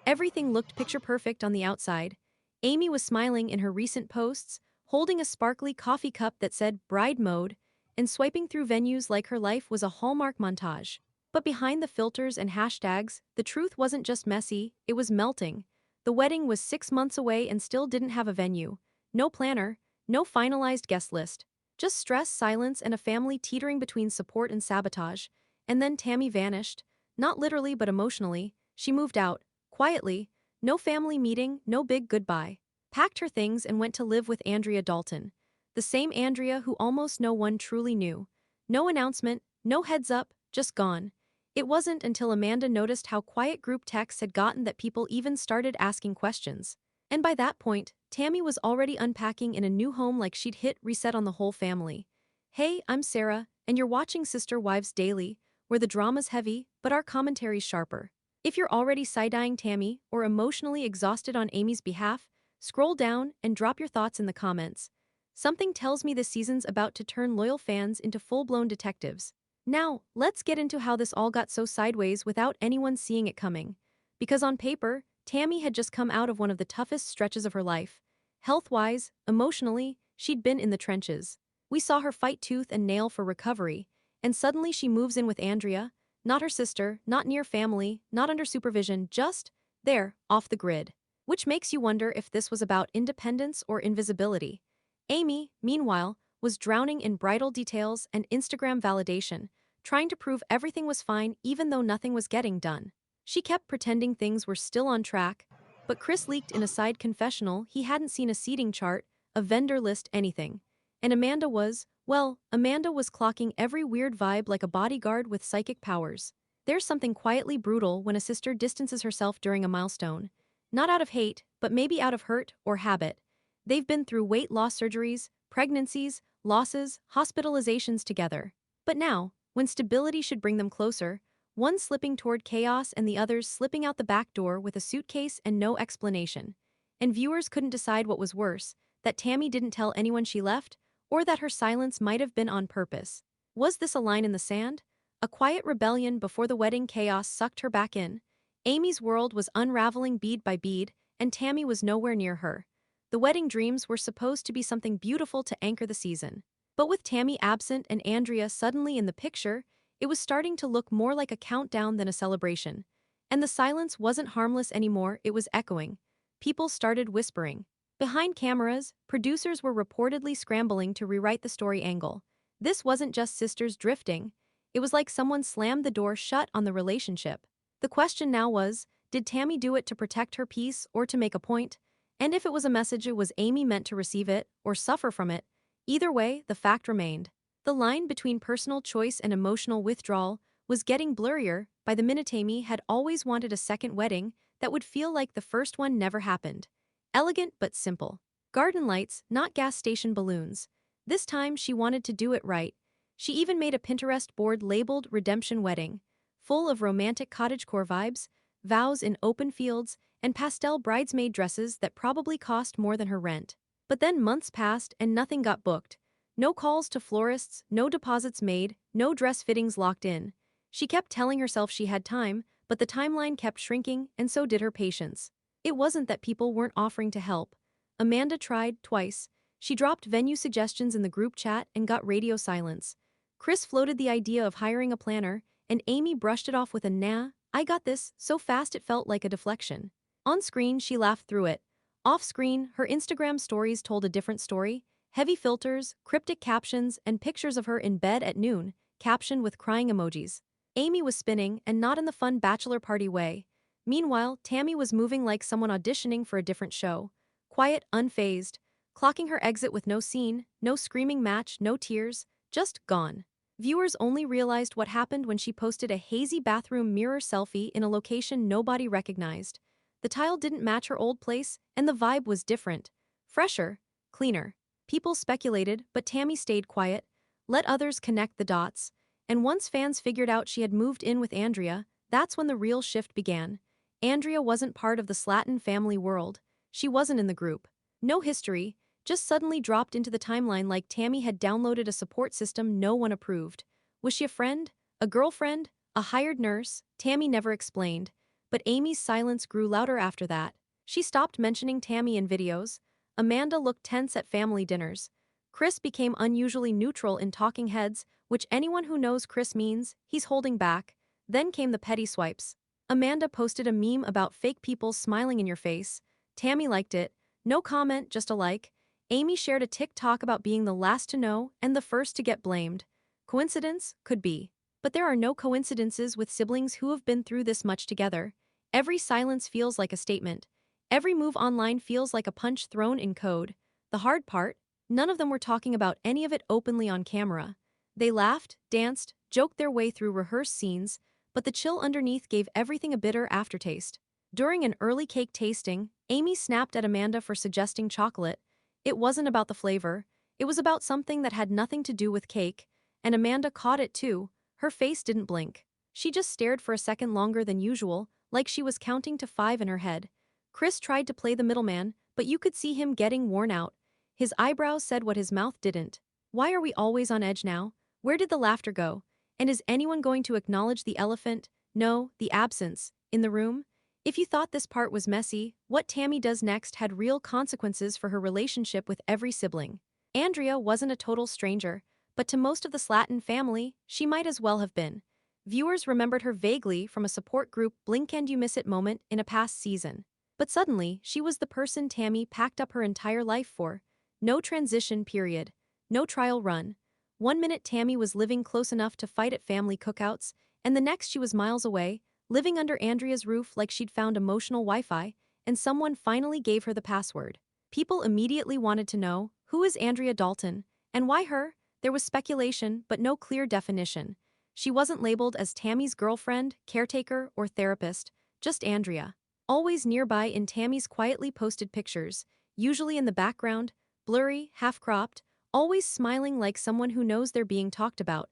Everything looked picture perfect on the outside. Amy was smiling in her recent posts, holding a sparkly coffee cup that said bride mode, and swiping through venues like her life was a Hallmark montage. But behind the filters and hashtags, the truth wasn't just messy, it was melting. The wedding was 6 months away and still didn't have a venue. No planner, no finalized guest list. Just stress, silence, and a family teetering between support and sabotage. And then Tammy vanished. Not literally but emotionally. She moved out. Quietly. No family meeting, no big goodbye. Packed her things and went to live with Andrea Dalton. The same Andrea who almost no one truly knew. No announcement, no heads up, just gone. It wasn't until Amanda noticed how quiet group texts had gotten that people even started asking questions. And by that point, Tammy was already unpacking in a new home like she'd hit reset on the whole family. Hey, I'm Sarah, and you're watching Sister Wives Daily, where the drama's heavy, but our commentary's sharper. If you're already side-eyeing Tammy or emotionally exhausted on Amy's behalf, scroll down and drop your thoughts in the comments. Something tells me this season's about to turn loyal fans into full-blown detectives. Now, let's get into how this all got so sideways without anyone seeing it coming. Because on paper, Tammy had just come out of one of the toughest stretches of her life. Health-wise, emotionally, she'd been in the trenches. We saw her fight tooth and nail for recovery, and suddenly she moves in with Andrea, not her sister, not near family, not under supervision, just there, off the grid. Which makes you wonder if this was about independence or invisibility. Amy, meanwhile, was drowning in bridal details and Instagram validation, trying to prove everything was fine even though nothing was getting done. She kept pretending things were still on track, but Chris leaked in a side confessional he hadn't seen a seating chart, a vendor list, anything. And Amanda was clocking every weird vibe like a bodyguard with psychic powers. There's something quietly brutal when a sister distances herself during a milestone. Not out of hate, but maybe out of hurt or habit. They've been through weight loss surgeries, pregnancies, losses, hospitalizations together. But now, when stability should bring them closer, one slipping toward chaos and the others slipping out the back door with a suitcase and no explanation. And viewers couldn't decide what was worse, that Tammy didn't tell anyone she left, or that her silence might have been on purpose. Was this a line in the sand? A quiet rebellion before the wedding chaos sucked her back in? Amy's world was unraveling bead by bead, and Tammy was nowhere near her. The wedding dreams were supposed to be something beautiful to anchor the season. But with Tammy absent and Andrea suddenly in the picture, it was starting to look more like a countdown than a celebration. And the silence wasn't harmless anymore, it was echoing. People started whispering. Behind cameras, producers were reportedly scrambling to rewrite the story angle. This wasn't just sisters drifting. It was like someone slammed the door shut on the relationship. The question now was, did Tammy do it to protect her peace or to make a point? And if it was a message, was Amy meant to receive it or suffer from it? Either way, the fact remained. The line between personal choice and emotional withdrawal was getting blurrier by the minute. Amy had always wanted a second wedding that would feel like the first one never happened. Elegant but simple. Garden lights, not gas station balloons. This time she wanted to do it right. She even made a Pinterest board labeled Redemption Wedding, full of romantic cottagecore vibes, vows in open fields, and pastel bridesmaid dresses that probably cost more than her rent. But then months passed and nothing got booked. No calls to florists, no deposits made, no dress fittings locked in. She kept telling herself she had time, but the timeline kept shrinking, and so did her patience. It wasn't that people weren't offering to help. Amanda tried twice. She dropped venue suggestions in the group chat and got radio silence. Chris floated the idea of hiring a planner, and Amy brushed it off with a "nah, I got this," so fast it felt like a deflection. On screen, she laughed through it. Off screen, her Instagram stories told a different story. Heavy filters, cryptic captions, and pictures of her in bed at noon, captioned with crying emojis. Amy was spinning, and not in the fun bachelor party way. Meanwhile, Tammy was moving like someone auditioning for a different show. Quiet, unfazed, clocking her exit with no scene, no screaming match, no tears, just gone. Viewers only realized what happened when she posted a hazy bathroom mirror selfie in a location nobody recognized. The tile didn't match her old place, and the vibe was different. Fresher, cleaner. People speculated, but Tammy stayed quiet, let others connect the dots. And once fans figured out she had moved in with Andrea, that's when the real shift began. Andrea wasn't part of the Slaton family world. She wasn't in the group. No history, just suddenly dropped into the timeline like Tammy had downloaded a support system no one approved. Was she a friend? A girlfriend? A hired nurse? Tammy never explained. but Amy's silence grew louder after that. She stopped mentioning Tammy in videos. Amanda looked tense at family dinners. Chris became unusually neutral in talking heads, which anyone who knows Chris means he's holding back. Then came the petty swipes. Amanda posted a meme about fake people smiling in your face. Tammy liked it. No comment, just a like. Amy shared a TikTok about being the last to know and the first to get blamed. Coincidence? Could be. But there are no coincidences with siblings who have been through this much together. Every silence feels like a statement. Every move online feels like a punch thrown in code. The hard part? None of them were talking about any of it openly on camera. They laughed, danced, joked their way through rehearsed scenes, but the chill underneath gave everything a bitter aftertaste. During an early cake tasting, Amy snapped at Amanda for suggesting chocolate. It wasn't about the flavor, it was about something that had nothing to do with cake, and Amanda caught it too. Her face didn't blink. She just stared for a second longer than usual, like she was counting to 5 in her head. Chris tried to play the middleman, but you could see him getting worn out. His eyebrows said what his mouth didn't. Why are we always on edge now? Where did the laughter go? And is anyone going to acknowledge the elephant, no, the absence, in the room? If you thought this part was messy, what Tammy does next had real consequences for her relationship with every sibling. Andrea wasn't a total stranger, but to most of the Slaton family, she might as well have been. Viewers remembered her vaguely from a support group blink and you miss it moment in a past season. But suddenly, she was the person Tammy packed up her entire life for. No transition period. No trial run. One minute Tammy was living close enough to fight at family cookouts, and the next she was miles away, living under Andrea's roof like she'd found emotional Wi-Fi, and someone finally gave her the password. People immediately wanted to know, who is Andrea Dalton, and why her? There was speculation, but no clear definition. She wasn't labeled as Tammy's girlfriend, caretaker, or therapist, just Andrea. Always nearby in Tammy's quietly posted pictures, usually in the background, blurry, half-cropped, always smiling like someone who knows they're being talked about.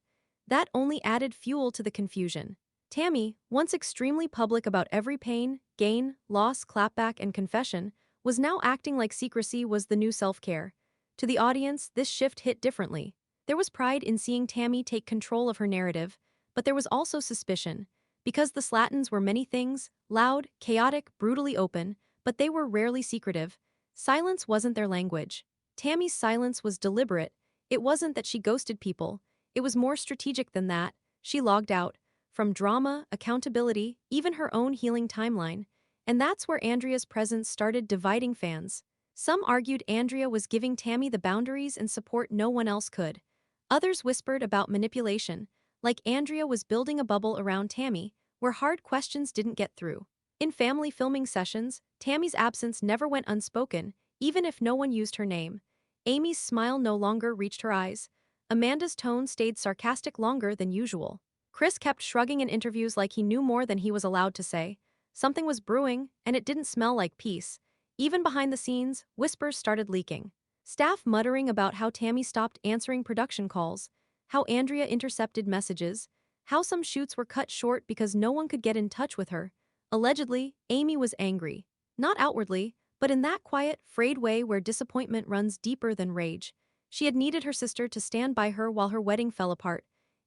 That only added fuel to the confusion. Tammy, once extremely public about every pain, gain, loss, clapback, and confession, was now acting like secrecy was the new self-care. To the audience, this shift hit differently. There was pride in seeing Tammy take control of her narrative, but there was also suspicion. Because the Slatons were many things, loud, chaotic, brutally open, but they were rarely secretive. Silence wasn't their language. Tammy's silence was deliberate. It wasn't that she ghosted people. It was more strategic than that. She logged out. From drama, accountability, even her own healing timeline. And that's where Andrea's presence started dividing fans. Some argued Andrea was giving Tammy the boundaries and support no one else could. Others whispered about manipulation, like Andrea was building a bubble around Tammy, where hard questions didn't get through. In family filming sessions, Tammy's absence never went unspoken, even if no one used her name. Amy's smile no longer reached her eyes. Amanda's tone stayed sarcastic longer than usual. Chris kept shrugging in interviews like he knew more than he was allowed to say. Something was brewing, and it didn't smell like peace. Even behind the scenes, whispers started leaking. Staff muttering about how Tammy stopped answering production calls, how Andrea intercepted messages, how some shoots were cut short because no one could get in touch with her. Allegedly, Amy was angry. Not outwardly, but in that quiet, frayed way where disappointment runs deeper than rage. She had needed her sister to stand by her while her wedding fell apart.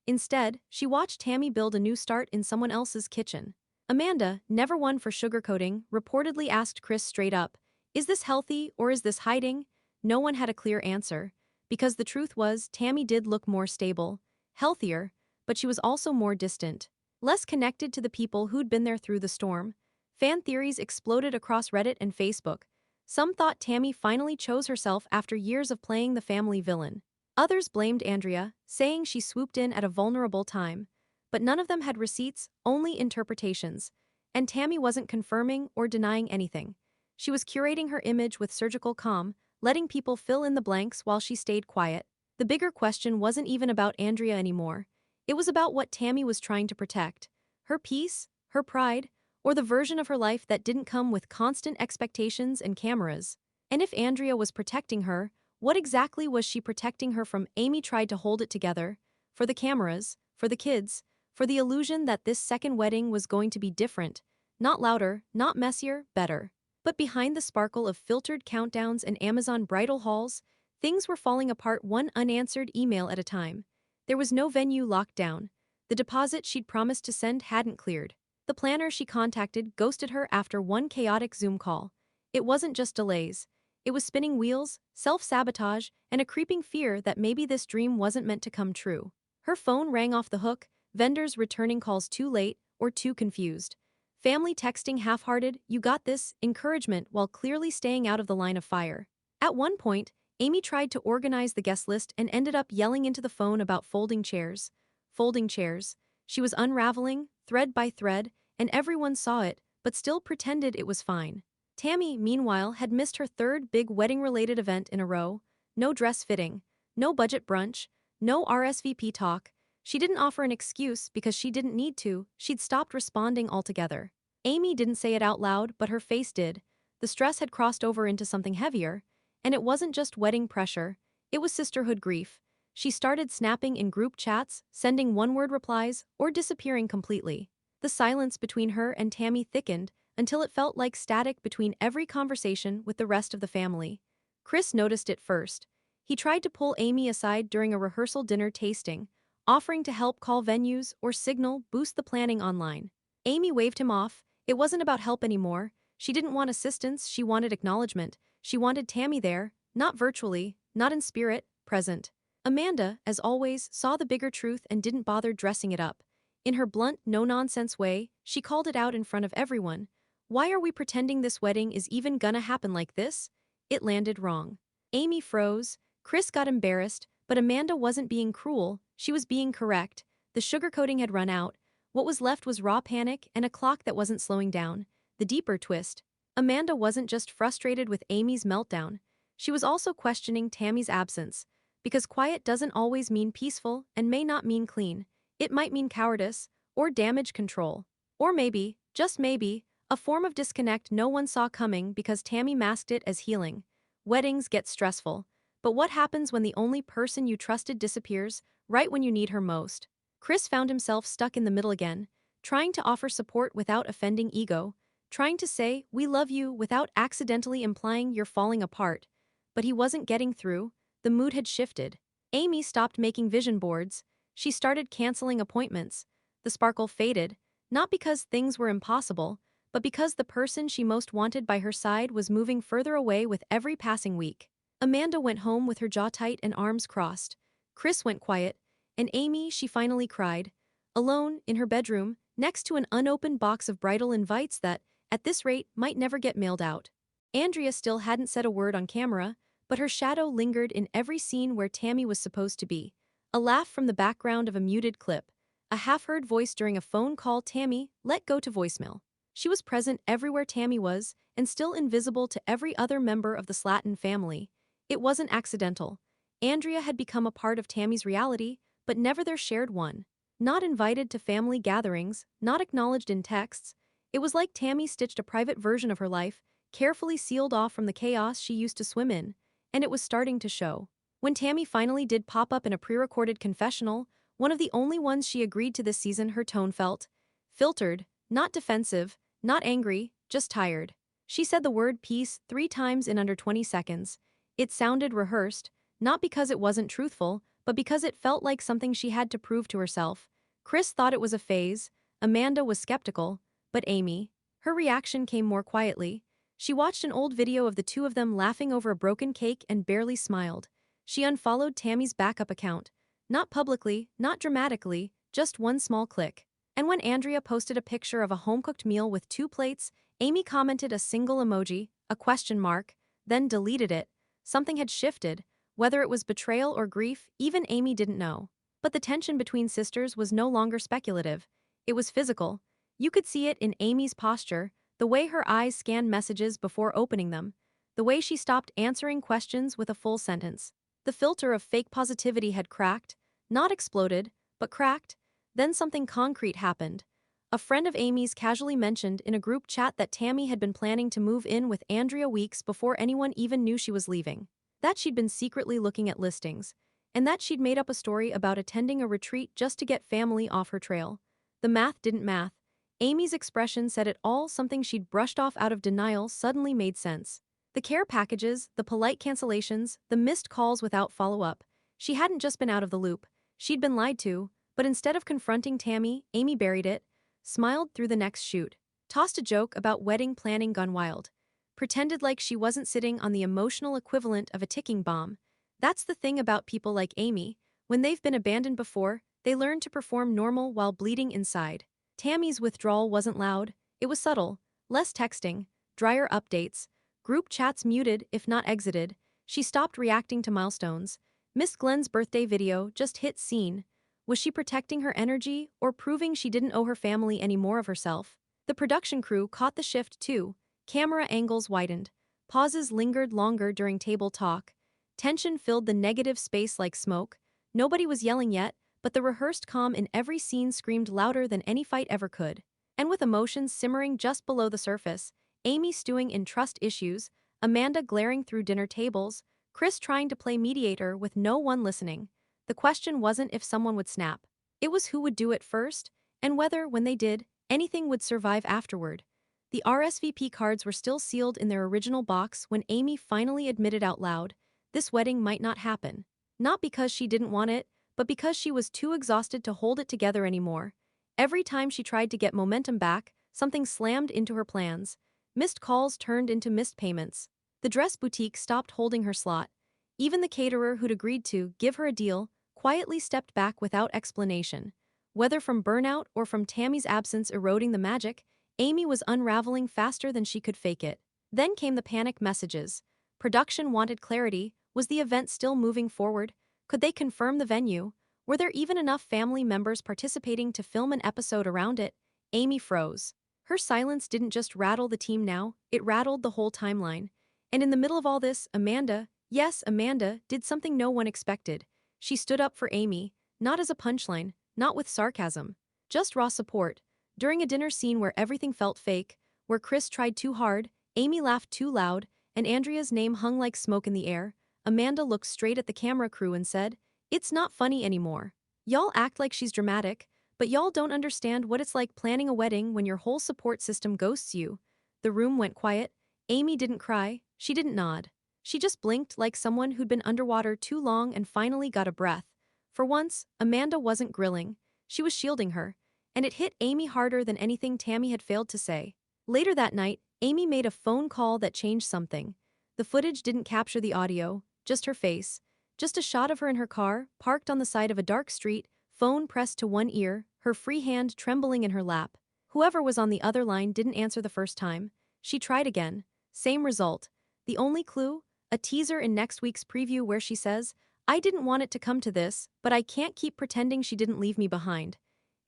Instead, she watched Tammy build a new start in someone else's kitchen. Amanda, never one for sugarcoating, reportedly asked Chris straight up, "Is this healthy or is this hiding?" No one had a clear answer. Because the truth was, Tammy did look more stable, healthier, but she was also more distant. Less connected to the people who'd been there through the storm. Fan theories exploded across Reddit and Facebook. Some thought Tammy finally chose herself after years of playing the family villain. Others blamed Andrea, saying she swooped in at a vulnerable time. But none of them had receipts, only interpretations. And Tammy wasn't confirming or denying anything. She was curating her image with surgical calm, letting people fill in the blanks while she stayed quiet. The bigger question wasn't even about Andrea anymore. It was about what Tammy was trying to protect. Her peace, her pride, or the version of her life that didn't come with constant expectations and cameras. And if Andrea was protecting her, what exactly was she protecting her from? Amy tried to hold it together. For the cameras, for the kids, for the illusion that this second wedding was going to be different. Not louder, not messier, better. But behind the sparkle of filtered countdowns and Amazon bridal hauls, things were falling apart one unanswered email at a time. There was no venue locked down. The deposit she'd promised to send hadn't cleared. The planner she contacted ghosted her after one chaotic Zoom call. It wasn't just delays. It was spinning wheels, self-sabotage, and a creeping fear that maybe this dream wasn't meant to come true. Her phone rang off the hook, vendors returning calls too late or too confused. Family texting half-hearted, "You got this," encouragement while clearly staying out of the line of fire. At one point, Amy tried to organize the guest list and ended up yelling into the phone about folding chairs. Folding chairs. She was unraveling, thread by thread, and everyone saw it, but still pretended it was fine. Tammy, meanwhile, had missed her third big wedding-related event in a row. No dress fitting, no budget brunch, no RSVP talk. She didn't offer an excuse because she didn't need to, she'd stopped responding altogether. Amy didn't say it out loud, but her face did. The stress had crossed over into something heavier, and it wasn't just wedding pressure, it was sisterhood grief. She started snapping in group chats, sending one-word replies, or disappearing completely. The silence between her and Tammy thickened until it felt like static between every conversation with the rest of the family. Chris noticed it first. He tried to pull Amy aside during a rehearsal dinner tasting, offering to help call venues or signal boost the planning online. Amy waved him off. It wasn't about help anymore. She didn't want assistance, she wanted acknowledgement. She wanted Tammy there, not virtually, not in spirit, present. Amanda, as always, saw the bigger truth and didn't bother dressing it up. In her blunt, no-nonsense way, she called it out in front of everyone. "Why are we pretending this wedding is even gonna happen like this?" It landed wrong. Amy froze, Chris got embarrassed, but Amanda wasn't being cruel, she was being correct. The sugarcoating had run out. What was left was raw panic and a clock that wasn't slowing down. The deeper twist. Amanda wasn't just frustrated with Amy's meltdown. She was also questioning Tammy's absence. Because quiet doesn't always mean peaceful and may not mean clean. It might mean cowardice, or damage control. Or maybe, just maybe, a form of disconnect no one saw coming because Tammy masked it as healing. Weddings get stressful. But what happens when the only person you trusted disappears, right when you need her most? Chris found himself stuck in the middle again, trying to offer support without offending ego, trying to say, "We love you," without accidentally implying you're falling apart. But he wasn't getting through. The mood had shifted. Amy stopped making vision boards. She started canceling appointments. The sparkle faded, not because things were impossible, but because the person she most wanted by her side was moving further away with every passing week. Amanda went home with her jaw tight and arms crossed. Chris went quiet, and Amy, she finally cried. Alone, in her bedroom, next to an unopened box of bridal invites that, at this rate, might never get mailed out. Andrea still hadn't said a word on camera, but her shadow lingered in every scene where Tammy was supposed to be. A laugh from the background of a muted clip. A half-heard voice during a phone call. Tammy, let go to voicemail. She was present everywhere Tammy was, and still invisible to every other member of the Slaton family. It wasn't accidental. Andrea had become a part of Tammy's reality, but never their shared one. Not invited to family gatherings, not acknowledged in texts. It was like Tammy stitched a private version of her life, carefully sealed off from the chaos she used to swim in. And it was starting to show. When Tammy finally did pop up in a pre-recorded confessional, one of the only ones she agreed to this season, her tone felt filtered, not defensive, not angry, just tired. She said the word peace 3 times in under 20 seconds. It sounded rehearsed, not because it wasn't truthful, but because it felt like something she had to prove to herself. Chris thought it was a phase, Amanda was skeptical, but Amy, her reaction came more quietly. She watched an old video of the two of them laughing over a broken cake and barely smiled. She unfollowed Tammy's backup account. Not publicly, not dramatically, just one small click. And when Andrea posted a picture of a home-cooked meal with 2 plates, Amy commented a single emoji, a question mark, then deleted it. Something had shifted. Whether it was betrayal or grief, even Amy didn't know. But the tension between sisters was no longer speculative. It was physical. You could see it in Amy's posture, the way her eyes scanned messages before opening them, the way she stopped answering questions with a full sentence. The filter of fake positivity had cracked, not exploded, but cracked. Then something concrete happened. A friend of Amy's casually mentioned in a group chat that Tammy had been planning to move in with Andrea weeks before anyone even knew she was leaving. That she'd been secretly looking at listings. And that she'd made up a story about attending a retreat just to get family off her trail. The math didn't math. Amy's expression said it all. Something she'd brushed off out of denial suddenly made sense. The care packages, the polite cancellations, the missed calls without follow-up. She hadn't just been out of the loop. She'd been lied to, but instead of confronting Tammy, Amy buried it. smiled through the next shoot, tossed a joke about wedding planning gone wild, pretended like she wasn't sitting on the emotional equivalent of a ticking bomb. That's the thing about people like Amy. When they've been abandoned before, they learn to perform normal while bleeding inside. Tammy's withdrawal wasn't loud, it was subtle, less texting, drier updates, group chats muted if not exited. She stopped reacting to milestones. Missed Glenn's birthday video, just hit scene. Was she protecting her energy or proving she didn't owe her family any more of herself? The production crew caught the shift too. Camera angles widened. Pauses lingered longer during table talk. Tension filled the negative space like smoke. Nobody was yelling yet, but the rehearsed calm in every scene screamed louder than any fight ever could. And with emotions simmering just below the surface, Amy stewing in trust issues, Amanda glaring through dinner tables, Chris trying to play mediator with no one listening. The question wasn't if someone would snap. It was who would do it first, and whether, when they did, anything would survive afterward. The RSVP cards were still sealed in their original box when Amy finally admitted out loud, this wedding might not happen. Not because she didn't want it, but because she was too exhausted to hold it together anymore. Every time she tried to get momentum back, something slammed into her plans. Missed calls turned into missed payments. The dress boutique stopped holding her slot. Even the caterer who'd agreed to give her a deal quietly stepped back without explanation. Whether from burnout or from Tammy's absence eroding the magic, Amy was unraveling faster than she could fake it. Then came the panic messages. Production wanted clarity. Was the event still moving forward? Could they confirm the venue? Were there even enough family members participating to film an episode around it? Amy froze. Her silence didn't just rattle the team now, it rattled the whole timeline. And in the middle of all this, Amanda, yes, Amanda, did something no one expected. She stood up for Amy, not as a punchline, not with sarcasm, just raw support. During a dinner scene where everything felt fake, where Chris tried too hard, Amy laughed too loud, and Andrea's name hung like smoke in the air, Amanda looked straight at the camera crew and said, "It's not funny anymore. Y'all act like she's dramatic, but y'all don't understand what it's like planning a wedding when your whole support system ghosts you." The room went quiet. Amy didn't cry, she didn't nod. She just blinked like someone who'd been underwater too long and finally got a breath. For once, Amanda wasn't grilling, she was shielding her, and it hit Amy harder than anything Tammy had failed to say. Later that night, Amy made a phone call that changed something. The footage didn't capture the audio, just her face. Just a shot of her in her car, parked on the side of a dark street, phone pressed to one ear, her free hand trembling in her lap. Whoever was on the other line didn't answer the first time. She tried again. Same result. The only clue? A teaser in next week's preview where she says, "I didn't want it to come to this, but I can't keep pretending she didn't leave me behind."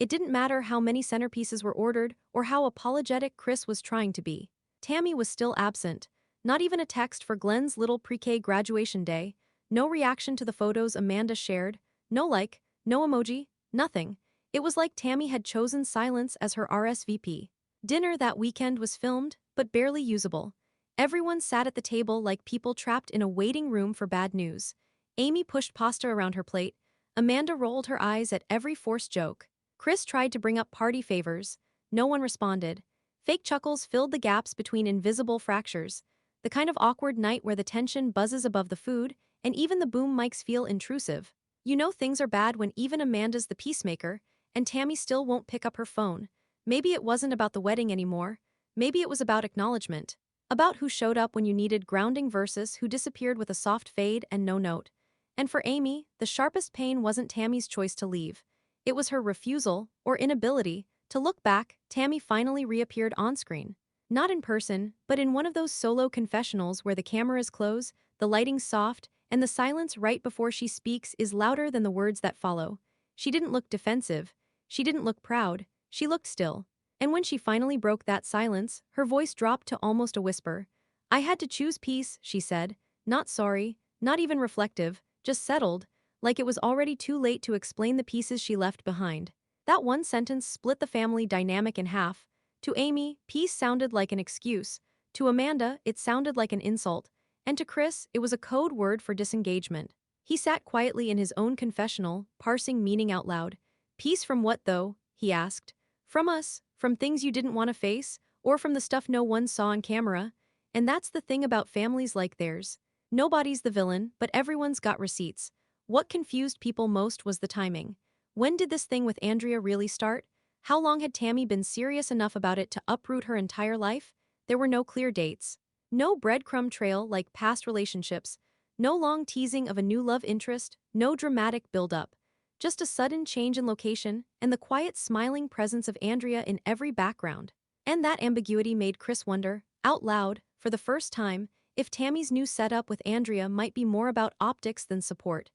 It didn't matter how many centerpieces were ordered or how apologetic Chris was trying to be. Tammy was still absent. Not even a text for Glenn's little pre-K graduation day. No reaction to the photos Amanda shared. No like, no emoji, nothing. It was like Tammy had chosen silence as her RSVP. Dinner that weekend was filmed, but barely usable. Everyone sat at the table like people trapped in a waiting room for bad news. Amy pushed pasta around her plate. Amanda rolled her eyes at every forced joke. Chris tried to bring up party favors. No one responded. Fake chuckles filled the gaps between invisible fractures. The kind of awkward night where the tension buzzes above the food, and even the boom mics feel intrusive. You know things are bad when even Amanda's the peacemaker, and Tammy still won't pick up her phone. Maybe it wasn't about the wedding anymore. Maybe it was about acknowledgement. About who showed up when you needed grounding versus who disappeared with a soft fade and no note. And for Amy, the sharpest pain wasn't Tammy's choice to leave. It was her refusal, or inability, to look back. Tammy finally reappeared on screen. Not in person, but in one of those solo confessionals where the cameras close, the lighting's soft, and the silence right before she speaks is louder than the words that follow. She didn't look defensive. She didn't look proud. She looked still. And when she finally broke that silence, her voice dropped to almost a whisper. "I had to choose peace," she said. Not sorry, not even reflective, just settled, like it was already too late to explain the pieces she left behind. That one sentence split the family dynamic in half. To Amy, peace sounded like an excuse. To Amanda, it sounded like an insult. And to Chris, it was a code word for disengagement. He sat quietly in his own confessional, parsing meaning out loud. "Peace from what, though?" he asked. "From us, from things you didn't want to face, or from the stuff no one saw on camera?" And that's the thing about families like theirs. Nobody's the villain, but everyone's got receipts. What confused people most was the timing. When did this thing with Andrea really start? How long had Tammy been serious enough about it to uproot her entire life? There were no clear dates. No breadcrumb trail like past relationships. No long teasing of a new love interest. No dramatic build-up. Just a sudden change in location and the quiet smiling presence of Andrea in every background. And that ambiguity made Chris wonder, out loud, for the first time, if Tammy's new setup with Andrea might be more about optics than support.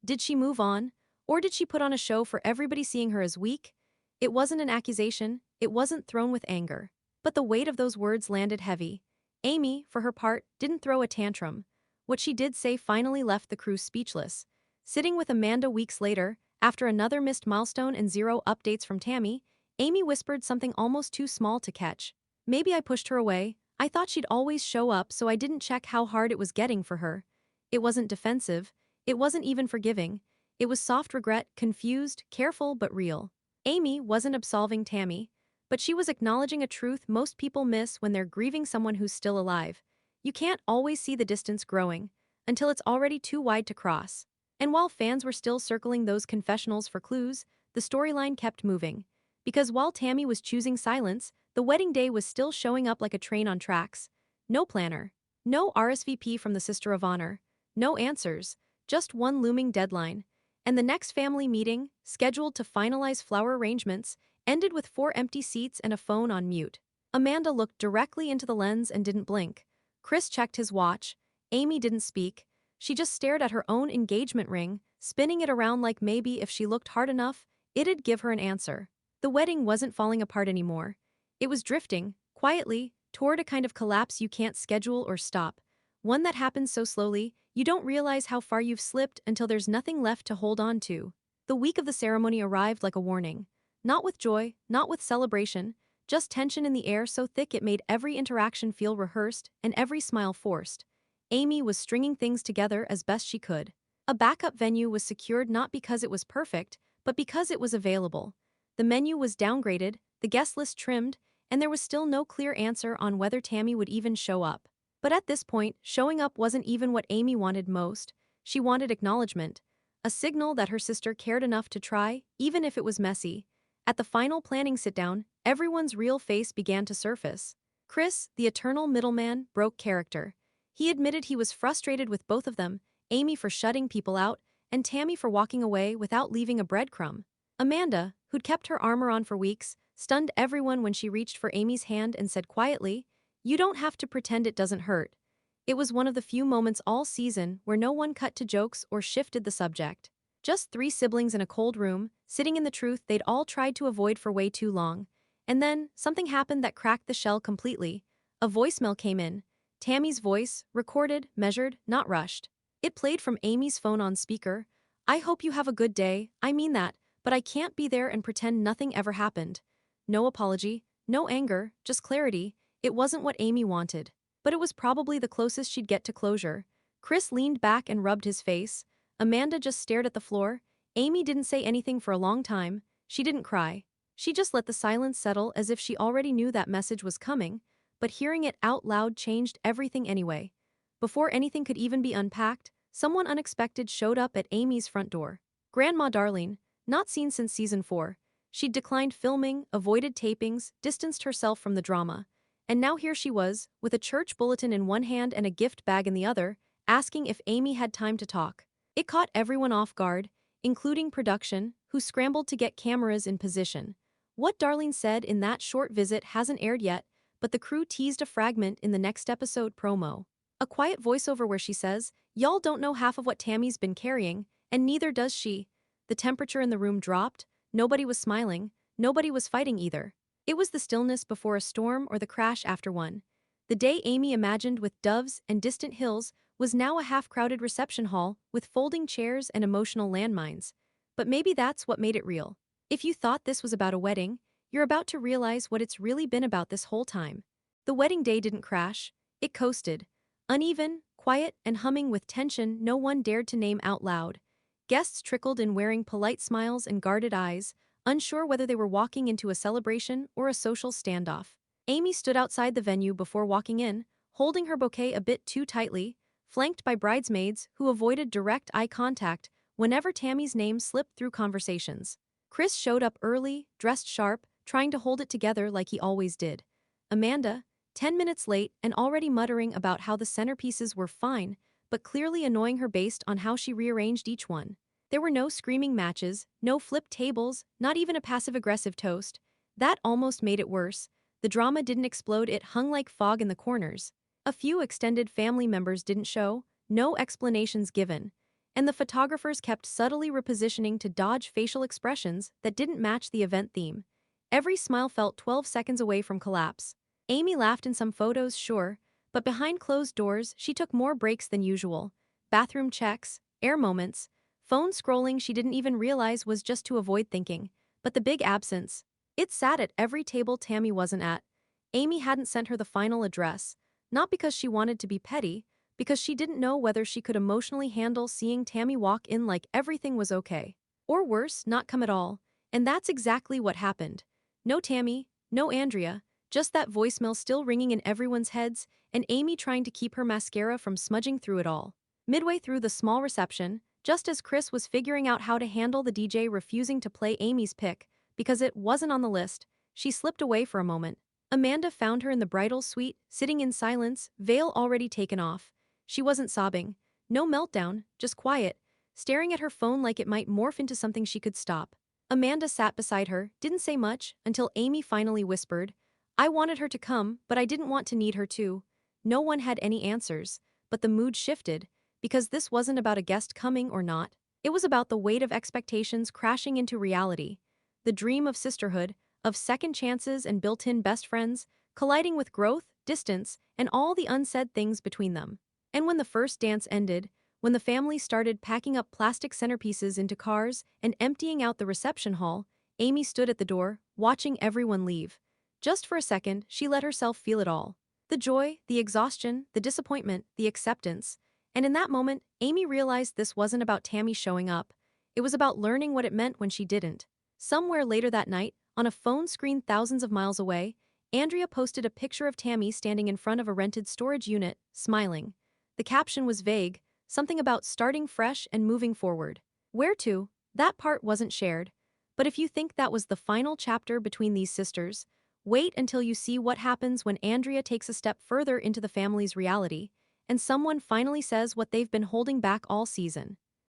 Did she move on? Or did she put on a show for everybody seeing her as weak? It wasn't an accusation, it wasn't thrown with anger. But the weight of those words landed heavy. Amy, for her part, didn't throw a tantrum. What she did say finally left the crew speechless. Sitting with Amanda weeks later, after another missed milestone and zero updates from Tammy, Amy whispered something almost too small to catch. Maybe I pushed her away. I thought she'd always show up, so I didn't check how hard it was getting for her. It wasn't defensive. It wasn't even forgiving. It was soft regret, confused, careful but real. Amy wasn't absolving Tammy, but she was acknowledging a truth most people miss when they're grieving someone who's still alive. You can't always see the distance growing until it's already too wide to cross. And while fans were still circling those confessionals for clues, the storyline kept moving. Because while Tammy was choosing silence, the wedding day was still showing up like a train on tracks. No planner. No RSVP from the Sister of Honor. No answers. Just one looming deadline. And the next family meeting, scheduled to finalize flower arrangements, ended with 4 empty seats and a phone on mute. Amanda looked directly into the lens and didn't blink. Chris checked his watch. Amy didn't speak. She just stared at her own engagement ring, spinning it around like maybe if she looked hard enough, it'd give her an answer. The wedding wasn't falling apart anymore. It was drifting, quietly, toward a kind of collapse you can't schedule or stop. One that happens so slowly, you don't realize how far you've slipped until there's nothing left to hold on to. The week of the ceremony arrived like a warning. Not with joy, not with celebration, just tension in the air so thick it made every interaction feel rehearsed and every smile forced. Amy was stringing things together as best she could. A backup venue was secured not because it was perfect, but because it was available. The menu was downgraded, the guest list trimmed, and there was still no clear answer on whether Tammy would even show up. But at this point, showing up wasn't even what Amy wanted most. She wanted acknowledgement. A signal that her sister cared enough to try, even if it was messy. At the final planning sit-down, everyone's real face began to surface. Chris, the eternal middleman, broke character. He admitted he was frustrated with both of them, Amy for shutting people out, and Tammy for walking away without leaving a breadcrumb. Amanda, who'd kept her armor on for weeks, stunned everyone when she reached for Amy's hand and said quietly, "You don't have to pretend it doesn't hurt." It was one of the few moments all season where no one cut to jokes or shifted the subject. Just 3 siblings in a cold room, sitting in the truth they'd all tried to avoid for way too long. And then, something happened that cracked the shell completely. A voicemail came in. Tammy's voice, recorded, measured, not rushed. It played from Amy's phone on speaker. "I hope you have a good day, I mean that, but I can't be there and pretend nothing ever happened." No apology, no anger, just clarity. It wasn't what Amy wanted. But it was probably the closest she'd get to closure. Chris leaned back and rubbed his face. Amanda just stared at the floor. Amy didn't say anything for a long time. She didn't cry. She just let the silence settle as if she already knew that message was coming, but hearing it out loud changed everything anyway. Before anything could even be unpacked, someone unexpected showed up at Amy's front door. Grandma Darlene, not seen since season 4. She'd declined filming, avoided tapings, distanced herself from the drama. And now here she was, with a church bulletin in one hand and a gift bag in the other, asking if Amy had time to talk. It caught everyone off guard, including production, who scrambled to get cameras in position. What Darlene said in that short visit hasn't aired yet, but the crew teased a fragment in the next episode promo. A quiet voiceover where she says, "Y'all don't know half of what Tammy's been carrying, and neither does she." The temperature in the room dropped. Nobody was smiling. Nobody was fighting either. It was the stillness before a storm or the crash after one. The day Amy imagined with doves and distant hills was now a half-crowded reception hall with folding chairs and emotional landmines. But maybe that's what made it real. If you thought this was about a wedding, you're about to realize what it's really been about this whole time. The wedding day didn't crash. It coasted. Uneven, quiet, and humming with tension no one dared to name out loud. Guests trickled in wearing polite smiles and guarded eyes, unsure whether they were walking into a celebration or a social standoff. Amy stood outside the venue before walking in, holding her bouquet a bit too tightly, flanked by bridesmaids who avoided direct eye contact whenever Tammy's name slipped through conversations. Chris showed up early, dressed sharp, trying to hold it together like he always did. Amanda, 10 minutes late and already muttering about how the centerpieces were fine, but clearly annoying her based on how she rearranged each one. There were no screaming matches, no flipped tables, not even a passive-aggressive toast. That almost made it worse. The drama didn't explode, it hung like fog in the corners. A few extended family members didn't show, no explanations given. And the photographers kept subtly repositioning to dodge facial expressions that didn't match the event theme. Every smile felt 12 seconds away from collapse. Amy laughed in some photos, sure, but behind closed doors, she took more breaks than usual. Bathroom checks, air moments, phone scrolling she didn't even realize was just to avoid thinking. But the big absence. It sat at every table Tammy wasn't at. Amy hadn't sent her the final address, not because she wanted to be petty, because she didn't know whether she could emotionally handle seeing Tammy walk in like everything was okay. Or worse, not come at all. And that's exactly what happened. No Tammy, no Andrea, just that voicemail still ringing in everyone's heads, and Amy trying to keep her mascara from smudging through it all. Midway through the small reception, just as Chris was figuring out how to handle the DJ refusing to play Amy's pick, because it wasn't on the list, she slipped away for a moment. Amanda found her in the bridal suite, sitting in silence, veil already taken off. She wasn't sobbing. No meltdown, just quiet, staring at her phone like it might morph into something she could stop. Amanda sat beside her, didn't say much, until Amy finally whispered, "I wanted her to come, but I didn't want to need her to." No one had any answers, but the mood shifted, because this wasn't about a guest coming or not. It was about the weight of expectations crashing into reality. The dream of sisterhood, of second chances and built-in best friends, colliding with growth, distance, and all the unsaid things between them. And when the first dance ended, when the family started packing up plastic centerpieces into cars and emptying out the reception hall, Amy stood at the door, watching everyone leave. Just for a second, she let herself feel it all. The joy, the exhaustion, the disappointment, the acceptance. And in that moment, Amy realized this wasn't about Tammy showing up. It was about learning what it meant when she didn't. Somewhere later that night, on a phone screen thousands of miles away, Andrea posted a picture of Tammy standing in front of a rented storage unit, smiling. The caption was vague, something about starting fresh and moving forward. Where to? That part wasn't shared. But if you think that was the final chapter between these sisters, wait until you see what happens when Andrea takes a step further into the family's reality, and someone finally says what they've been holding back all season.